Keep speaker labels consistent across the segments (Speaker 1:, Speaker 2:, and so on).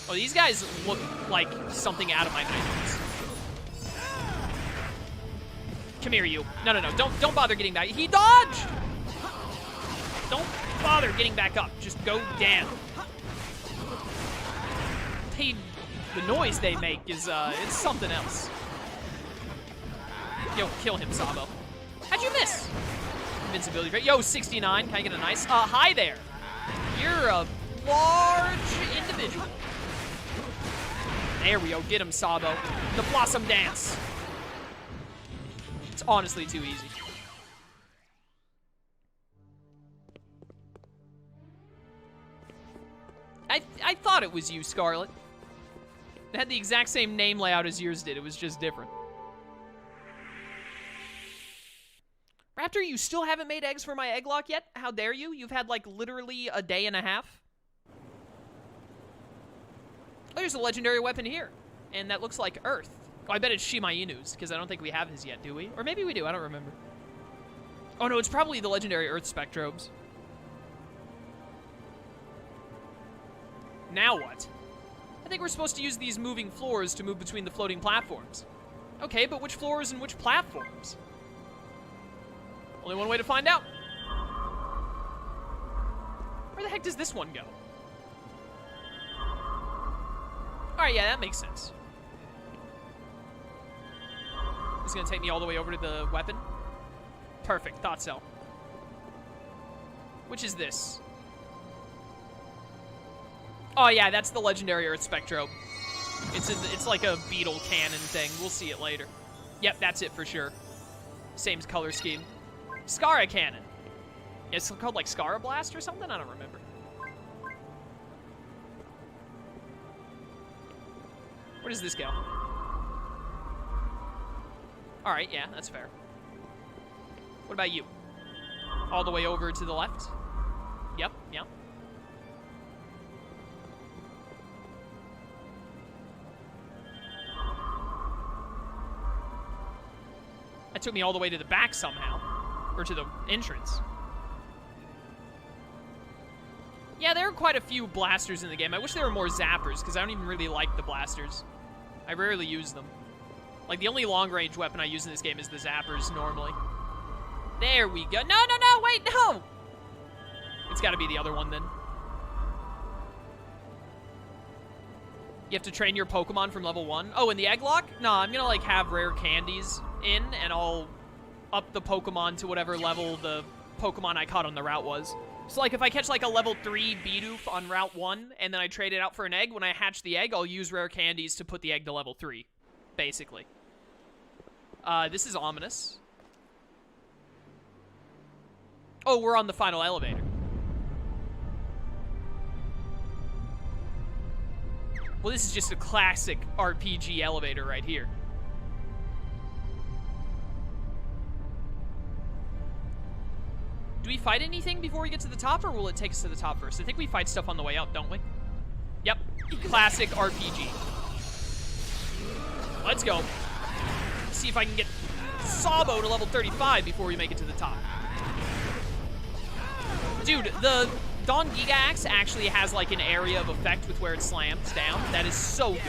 Speaker 1: Oh, these guys look like something out of my nightmares. Come here, you. No, no, no. Don't bother getting back. He dodged! Don't bother getting back up. Just go down. The noise they make is, it's something else. Yo, kill him, Sabo. How'd you miss? Invincibility rate. Yo, 69. Can I get a nice? Hi there. You're a large individual. There we go. Get him, Sabo. The Blossom Dance. It's honestly too easy. I thought it was you, Scarlet. It had the exact same name layout as yours did. It was just different. Raptor, you still haven't made eggs for my egg lock yet? How dare you? You've had, like, literally a day and a half. Oh, there's a legendary weapon here. And that looks like Earth. Oh, I bet it's Shima Inu's, because I don't think we have his yet, do we? Or maybe we do, I don't remember. Oh no, it's probably the legendary Earth Spectrobes. Now what? I think we're supposed to use these moving floors to move between the floating platforms. Okay, but which floors and which platforms? Only one way to find out. Where the heck does this one go? Alright, yeah, that makes sense. It's gonna take me all the way over to the weapon. Perfect, thought so. Which is this? Oh yeah, that's the legendary Earth Spectrobe. It's like a beetle cannon thing. We'll see it later. Yep, that's it for sure. Same color scheme. Skara cannon. It's called like Skara Blast or something? I don't remember. Where does this go? Alright, yeah, that's fair. What about you? All the way over to the left? Yep, yep. That took me all the way to the back somehow. Or to the entrance. Yeah, there are quite a few blasters in the game. I wish there were more zappers, because I don't even really like the blasters. I rarely use them. Like, the only long-range weapon I use in this game is the zappers, normally. There we go. No, no, no, wait, no! It's gotta be the other one, then. You have to train your Pokemon from level 1? Oh, in the egg lock? No, I'm gonna, like, have rare candies in, and I'll up the Pokemon to whatever level the Pokemon I caught on the route was. So, like, if I catch, like, a level 3 Bidoof on Route 1, and then I trade it out for an egg, when I hatch the egg, I'll use rare candies to put the egg to level 3, basically. This is ominous. Oh, we're on the final elevator. Well, this is just a classic RPG elevator right here. Do we fight anything before we get to the top, or will it take us to the top first? I think we fight stuff on the way up, don't we? Yep. Classic RPG. Let's go. See if I can get Sabo to level 35 before we make it to the top. Dude, the Dawn Giga Axe actually has like an area of effect with where it slams down. That is so good.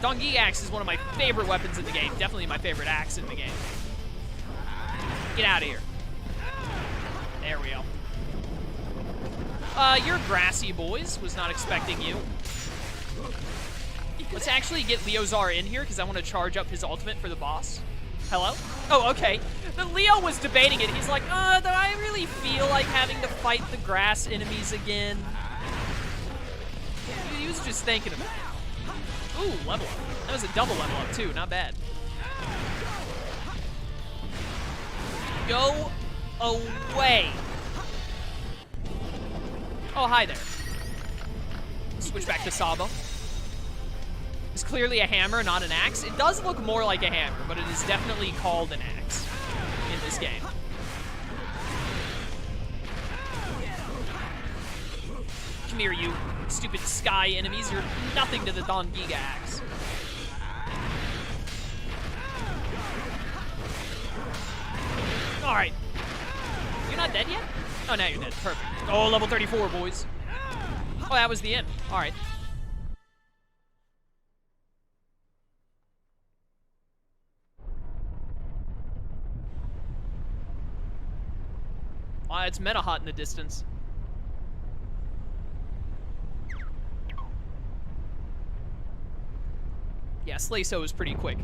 Speaker 1: Dawn Giga Axe is one of my favorite weapons in the game. Definitely my favorite axe in the game. Get out of here. There we go. You're grassy, boys. Was not expecting you. Let's actually get Leozar in here, because I want to charge up his ultimate for the boss. Hello? Oh, okay. The Leo was debating it. He's like, do I really feel like having to fight the grass enemies again? He was just thinking about it. Ooh, level up. That was a double level up, too. Not bad. Go away. Oh, hi there. Switch back to Sabo. It's clearly a hammer, not an axe. It does look more like a hammer, but it is definitely called an axe in this game. Come here, you stupid sky enemies. You're nothing to the Dawn Giga Axe. Alright. You're not dead yet? Oh, now you're dead. Perfect. Oh, level 34, boys. Oh, that was the end. All right. It's meta hot in the distance. Yeah, Slayso is pretty quick.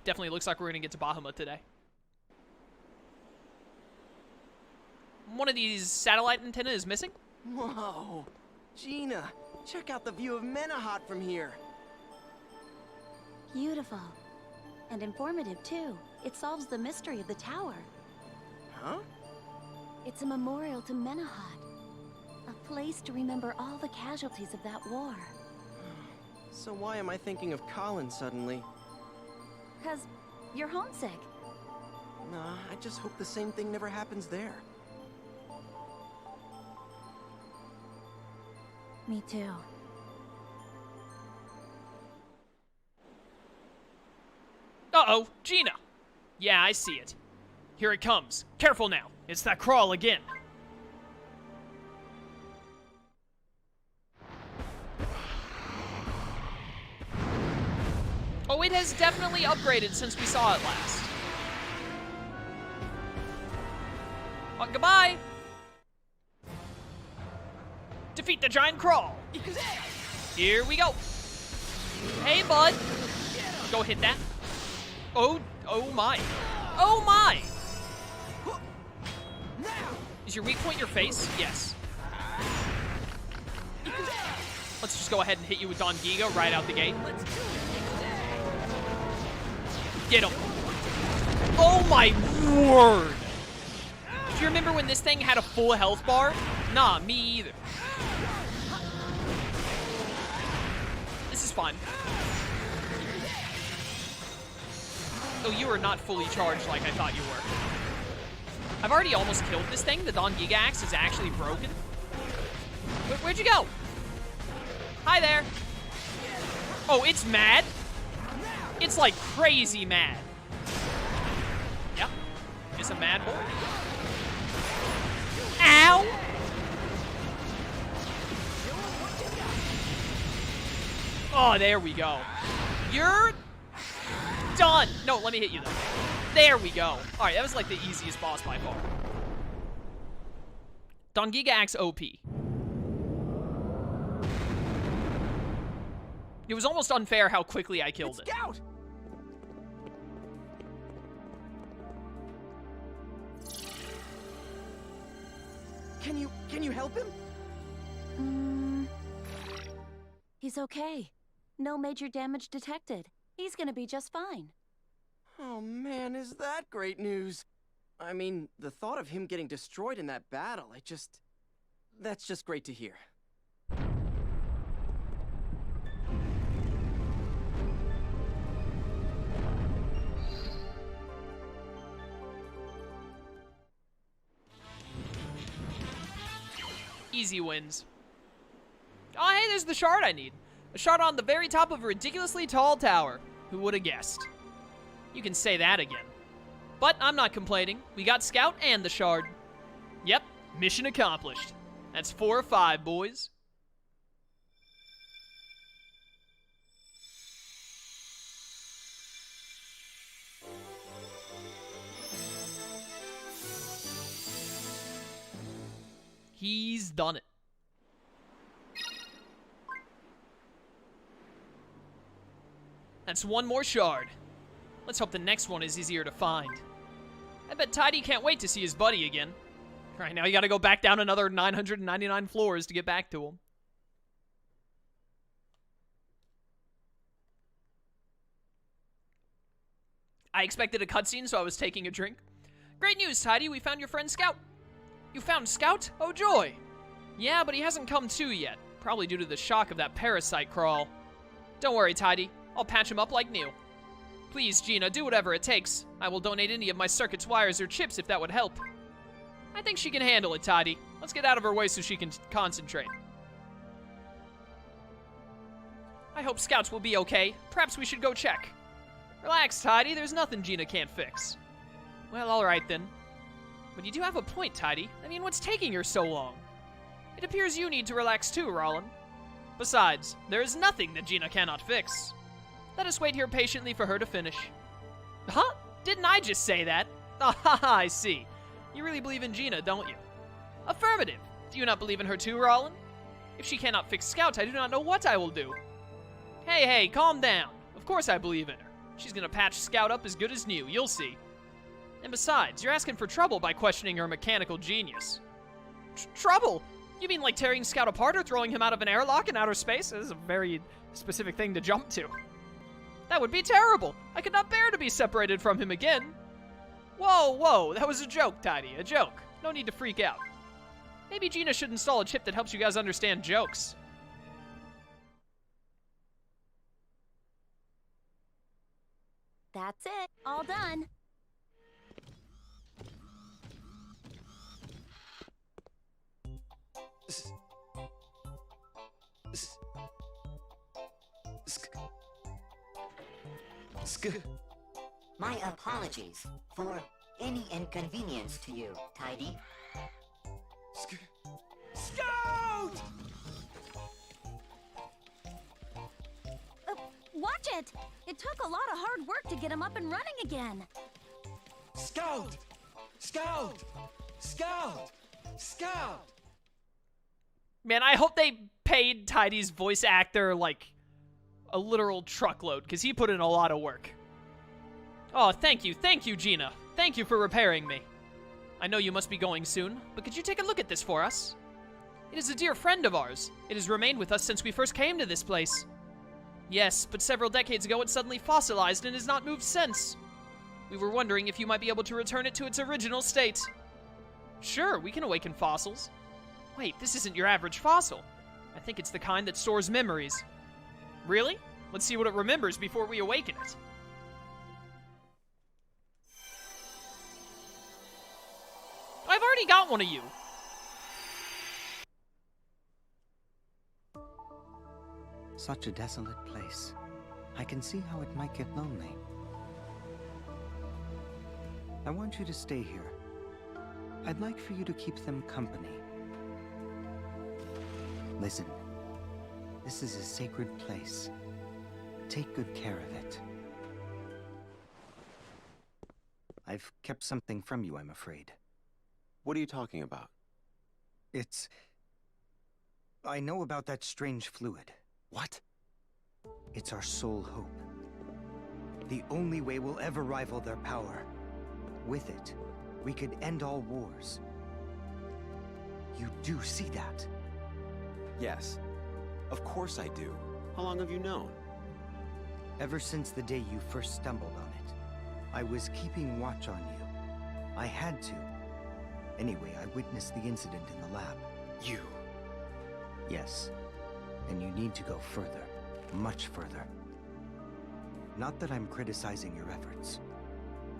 Speaker 1: Definitely looks like we're gonna get to Bahamut today. One of these satellite antenna is missing.
Speaker 2: Whoa, Gina, check out the view of Menahat from here.
Speaker 3: Beautiful. And informative, too. It solves the mystery of the tower.
Speaker 2: Huh?
Speaker 3: It's a memorial to Menahat. A place to remember all the casualties of that war.
Speaker 2: So why am I thinking of Colin suddenly?
Speaker 3: 'Cause you're homesick.
Speaker 2: Nah, I just hope the same thing never happens there.
Speaker 3: Me too.
Speaker 1: Uh-oh, Gina. Yeah, I see it. Here it comes. Careful now. It's that crawl again. Oh, it has definitely upgraded since we saw it last. Oh, goodbye. Defeat the giant crawl. Here we go. Hey, bud. Go hit that. Oh my. Oh my. Is your weak point your face? Yes. Let's just go ahead and hit you with Don Giga right out the gate. Get him. Oh my word. Do you remember when this thing had a full health bar? Nah, me either. This is fun. Oh, you are not fully charged like I thought you were. I've already almost killed this thing. The Don Giga Axe is actually broken. Where'd you go? Hi there. Oh, it's mad? It's like crazy mad. Yep. It's a mad boy. Ow! Oh, there we go. You're done. No, let me hit you though. There we go. All right, that was like the easiest boss by far. Don Giga Axe OP. It was almost unfair how quickly I killed it.
Speaker 2: Scout! Can you help him?
Speaker 3: He's okay. No major damage detected. He's gonna be just fine.
Speaker 2: Oh man, is that great news? I mean, the thought of him getting destroyed in that battle, that's just great to hear.
Speaker 1: Easy wins. Oh, hey, there's the shard I need. A shard on the very top of a ridiculously tall tower. Who would have guessed? You can say that again. But I'm not complaining. We got Scout and the shard. Yep, mission accomplished. That's 4 or 5, boys. He's done it. That's 1 more shard. Let's hope the next one is easier to find. I bet Tidy can't wait to see his buddy again. Right now you gotta go back down another 999 floors to get back to him. I expected a cutscene, so I was taking a drink. Great news, Tidy. We found your friend Scout. You found Scout? Oh, joy. Yeah, but he hasn't come to yet. Probably due to the shock of that parasite crawl. Don't worry, Tidy. I'll patch him up like new. Please, Gina, do whatever it takes. I will donate any of my circuits, wires, or chips if that would help. I think she can handle it, Tidy. Let's get out of her way so she can concentrate. I hope Scouts will be okay. Perhaps we should go check. Relax, Tidy. There's nothing Gina can't fix. Well, alright then. But you do have a point, Tidy. I mean, what's taking her so long? It appears you need to relax too, Rollin. Besides, there is nothing that Gina cannot fix. Let us wait here patiently for her to finish. Huh? Didn't I just say that? Ah, I see. You really believe in Gina, don't you? Affirmative. Do you not believe in her too, Rollin? If she cannot fix Scout, I do not know what I will do. Hey, calm down. Of course I believe in her. She's gonna patch Scout up as good as new, you'll see. And besides, you're asking for trouble by questioning her mechanical genius. Trouble? You mean like tearing Scout apart or throwing him out of an airlock in outer space? This is a very specific thing to jump to. That would be terrible. I could not bear to be separated from him again. Whoa, that was a joke, Tidy, a joke. No need to freak out. Maybe Gina should install a chip that helps you guys understand jokes.
Speaker 3: That's it. All done.
Speaker 4: My apologies for any inconvenience to you, Tidy.
Speaker 2: Scout!
Speaker 3: Watch it! It took a lot of hard work to get him up and running again.
Speaker 2: Scout! Scout! Scout! Scout!
Speaker 1: Man, I hope they paid Tidy's voice actor, like, a literal truckload, because he put in a lot of work. Oh, thank you, Gina. Thank you for repairing me. I know you must be going soon, but could you take a look at this for us? It is a dear friend of ours. It has remained with us since we first came to this place. Yes, but several decades ago it suddenly fossilized and has not moved since. We were wondering if you might be able to return it to its original state. Sure, we can awaken fossils. Wait, this isn't your average fossil. I think it's the kind that stores memories. Really? Let's see what it remembers before we awaken it. I've already got one of you.
Speaker 5: Such a desolate place. I can see how it might get lonely. I want you to stay here. I'd like for you to keep them company. Listen, this is a sacred place. Take good care of it. I've kept something from you, I'm afraid.
Speaker 6: What are you talking about?
Speaker 5: I know about that strange fluid.
Speaker 6: What?
Speaker 5: It's our sole hope. The only way we'll ever rival their power. With it, we could end all wars. You do see that?
Speaker 6: Yes. Of course I do. How long have you known?
Speaker 5: Ever since the day you first stumbled on it. I was keeping watch on you. I had to. Anyway, I witnessed the incident in the lab.
Speaker 6: You?
Speaker 5: Yes. And you need to go further. Much further. Not that I'm criticizing your efforts,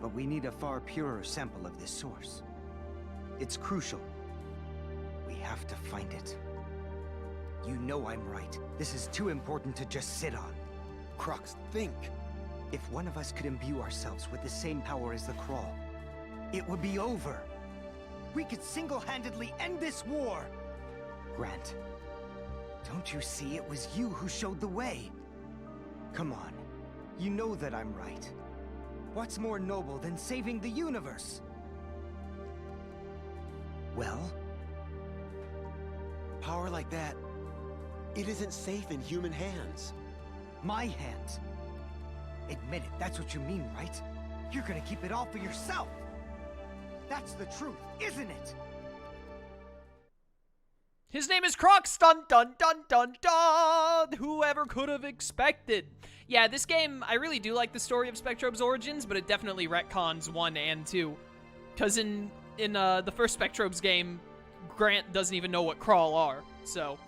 Speaker 5: but we need a far purer sample of this source. It's crucial. We have to find it. You know I'm right. This is too important to just sit on.
Speaker 6: Crux, think.
Speaker 5: If one of us could imbue ourselves with the same power as the Crawl, it would be over. We could single-handedly end this war. Grant, don't you see it was you who showed the way? Come on, you know that I'm right. What's more noble than saving the universe? Well?
Speaker 6: Power like that, it isn't safe in human hands.
Speaker 5: My hands. Admit it, that's what you mean, right? You're gonna keep it all for yourself. That's the truth, isn't it?
Speaker 1: His name is Crux! Dun dun dun dun dun! Whoever could have expected? Yeah, this game, I really do like the story of Spectrobes' origins, but it definitely retcons 1 and 2. Because in the first Spectrobes game, Grant doesn't even know what Crawl are. So,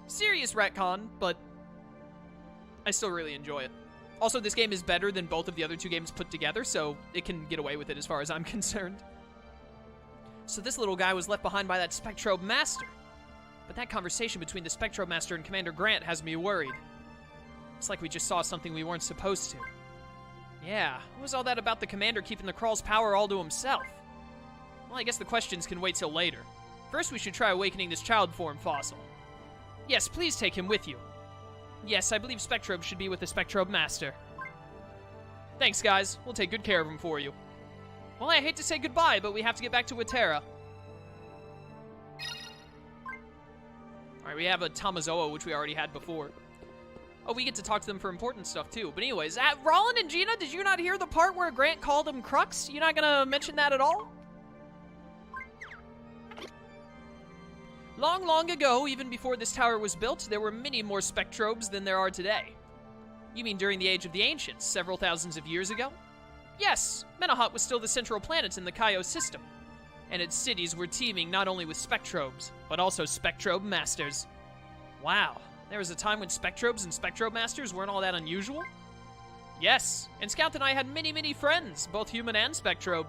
Speaker 1: serious retcon, but I still really enjoy it. Also, this game is better than both of the other two games put together, so it can get away with it as far as I'm concerned. So this little guy was left behind by that Spectrobe Master. But that conversation between the Spectrobe Master and Commander Grant has me worried. It's like we just saw something we weren't supposed to. Yeah, what was all that about the Commander keeping the Crawl's power all to himself? Well, I guess the questions can wait till later. First, we should try awakening this child form fossil. Yes, please take him with you. Yes, I believe Spectrobe should be with the Spectrobe Master. Thanks, guys. We'll take good care of him for you. Well, I hate to say goodbye, but we have to get back to Watera. Alright, we have a Tamazoa, which we already had before. Oh, we get to talk to them for important stuff, too. But anyways, Rollin and Gina, did you not hear the part where Grant called him Crux? You not gonna mention that at all? Long, long ago, even before this tower was built, there were many more Spectrobes than there are today. You mean during the Age of the Ancients, several thousands of years ago? Yes, Menahat was still the central planet in the Kaio system, and its cities were teeming not only with Spectrobes, but also Spectrobe Masters. Wow, there was a time when Spectrobes and Spectrobe Masters weren't all that unusual? Yes, and Scout and I had many, many friends, both human and Spectrobe.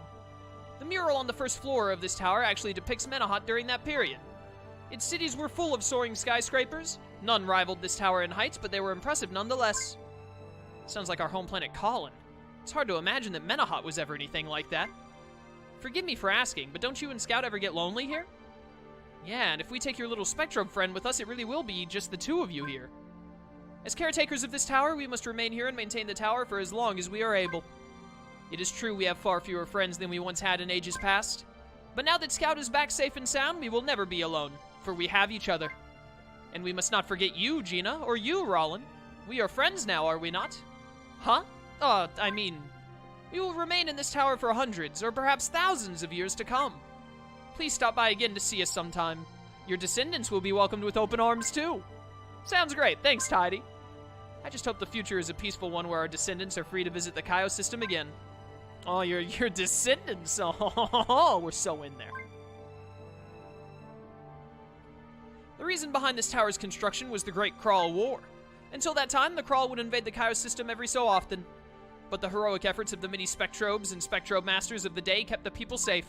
Speaker 1: The mural on the first floor of this tower actually depicts Menahat during that period. Its cities were full of soaring skyscrapers. None rivaled this tower in height, but they were impressive nonetheless. Sounds like our home planet Colin. It's hard to imagine that Menahat was ever anything like that. Forgive me for asking, but don't you and Scout ever get lonely here? Yeah, and if we take your little Spectrobe friend with us, it really will be just the two of you here. As caretakers of this tower, we must remain here and maintain the tower for as long as we are able. It is true we have far fewer friends than we once had in ages past. But now that Scout is back safe and sound, we will never be alone, for we have each other. And we must not forget you, Gina, or you, Rollin. We are friends now, are we not? Huh? I mean, we will remain in this tower for hundreds, or perhaps thousands of years to come. Please stop by again to see us sometime. Your descendants will be welcomed with open arms, too. Sounds great. Thanks, Tidy. I just hope the future is a peaceful one where our descendants are free to visit the Kaio system again. Oh, your descendants. Oh, we're so in there. The reason behind this tower's construction was the Great Crawl War. Until that time, the Crawl would invade the Kaio system every so often. But the heroic efforts of the many Spectrobes and Spectrobe Masters of the day kept the people safe.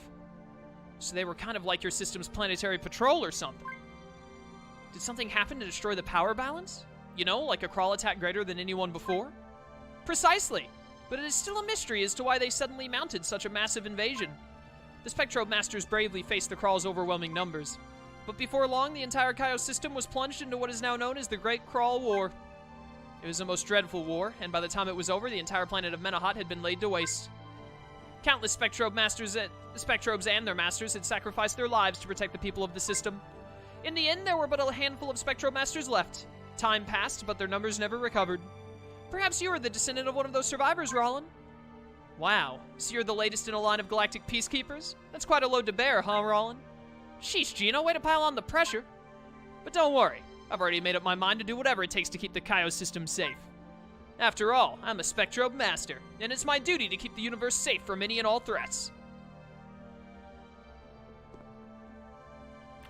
Speaker 1: So they were kind of like your system's planetary patrol or something. Did something happen to destroy the power balance? You know, like a Crawl attack greater than anyone before? Precisely! But it is still a mystery as to why they suddenly mounted such a massive invasion. The Spectrobe Masters bravely faced the Crawl's overwhelming numbers. But before long, the entire Kaio system was plunged into what is now known as the Great Crawl War. It was a most dreadful war, and by the time it was over, the entire planet of Menahat had been laid to waste. Countless Spectrobes and their masters had sacrificed their lives to protect the people of the system. In the end, there were but a handful of Spectrobe Masters left. Time passed, but their numbers never recovered. Perhaps you are the descendant of one of those survivors, Rollin. Wow, so you're the latest in a line of galactic peacekeepers? That's quite a load to bear, huh, Rollin? Sheesh, Gina, way to pile on the pressure. But don't worry, I've already made up my mind to do whatever it takes to keep the Kaio system safe. After all, I'm a Spectrobe Master, and it's my duty to keep the universe safe from any and all threats.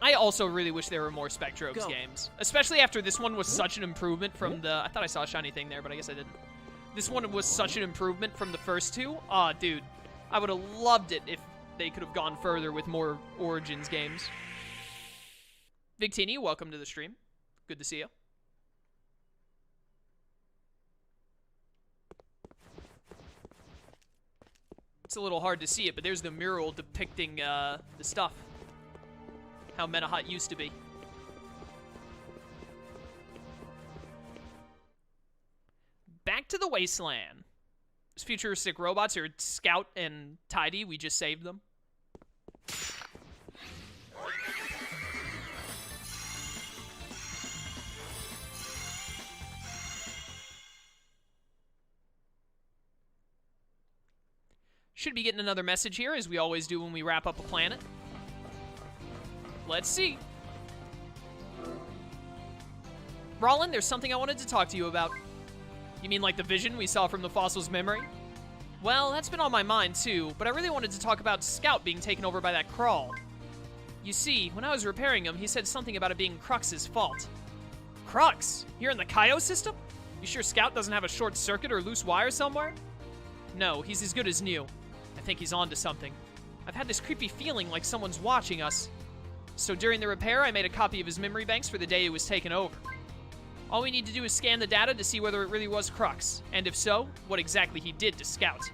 Speaker 1: I also really wish there were more Spectrobes games. Especially after this one was such an improvement from the... I thought I saw a shiny thing there, but I guess I didn't. This one was such an improvement from the first two. Aw, dude. I would have loved it if they could have gone further with more Origins games. Victini, welcome to the stream. Good to see you. It's a little hard to see it, but there's the mural depicting the stuff. How Menahat used to be. Back to the wasteland. Those futuristic robots are Scout and Tidy. We just saved them. Should be getting another message here, as we always do when we wrap up a planet. Let's see. Rollin, there's something I wanted to talk to you about. You mean like the vision we saw from the fossil's memory? Well, that's been on my mind too, but I really wanted to talk about Scout being taken over by that Crawl. You see, when I was repairing him, he said something about it being Crux's fault. Crux? Here in the Kaio system? You sure Scout doesn't have a short circuit or loose wire somewhere? No, he's as good as new. I think he's onto something. I've had this creepy feeling like someone's watching us. So during the repair, I made a copy of his memory banks for the day it was taken over. All we need to do is scan the data to see whether it really was Crux, and if so, what exactly he did to Scout.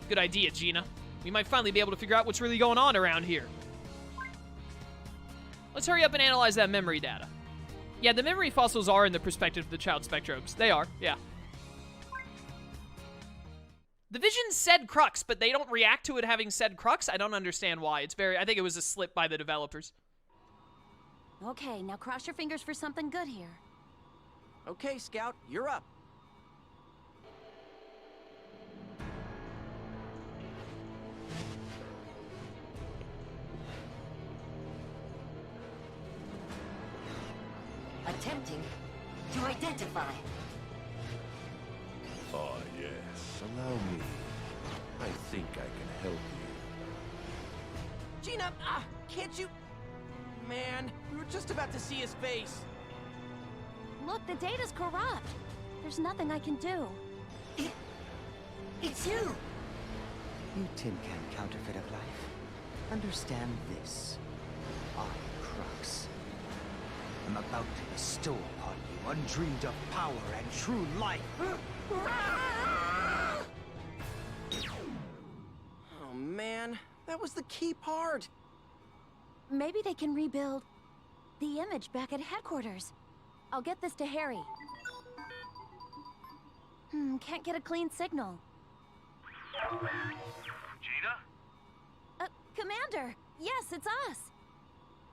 Speaker 1: Good idea, Gina. We might finally be able to figure out what's really going on around here. Let's hurry up and analyze that memory data. Yeah, the memory fossils are in the perspective of the child spectrobes. They are, yeah. The vision said crux, but they don't react to it having said crux. I don't understand why. It's very... I think it was a slip by the developers.
Speaker 3: Okay, now cross your fingers for something good here.
Speaker 2: Okay, Scout, you're up.
Speaker 4: Attempting to identify.
Speaker 7: Ah, yes. Allow me. I think I can help you.
Speaker 2: Gina, can't you... Man, we were just about to see his face.
Speaker 3: Look, the data's corrupt. There's nothing I can do.
Speaker 4: It's you!
Speaker 5: You tin can counterfeit of life. Understand this. I, Crux, am about to bestow upon you undreamed of power and true life.
Speaker 2: Oh man, that was the key part.
Speaker 3: Maybe they can rebuild the image back at headquarters. I'll get this to Harry. Can't get a clean signal.
Speaker 8: Gina?
Speaker 3: Commander! Yes, it's us!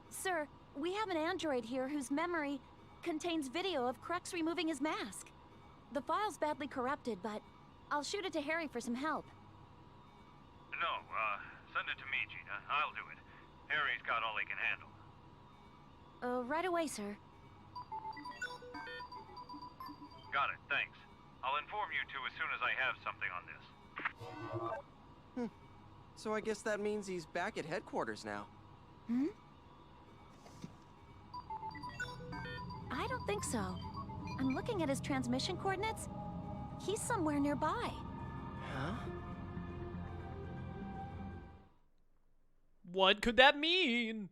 Speaker 3: Sir, we have an android here whose memory contains video of Crux removing his mask. The file's badly corrupted, but I'll shoot it to Harry for some help.
Speaker 8: No, send it to me, Gina. I'll do it. Harry's got all he can handle.
Speaker 3: Right away, sir.
Speaker 8: Got it, thanks. I'll inform you two as soon as I have something on this.
Speaker 2: So I guess that means he's back at headquarters now.
Speaker 3: I don't think so. I'm looking at his transmission coordinates. He's somewhere nearby.
Speaker 2: Huh?
Speaker 1: What could that mean?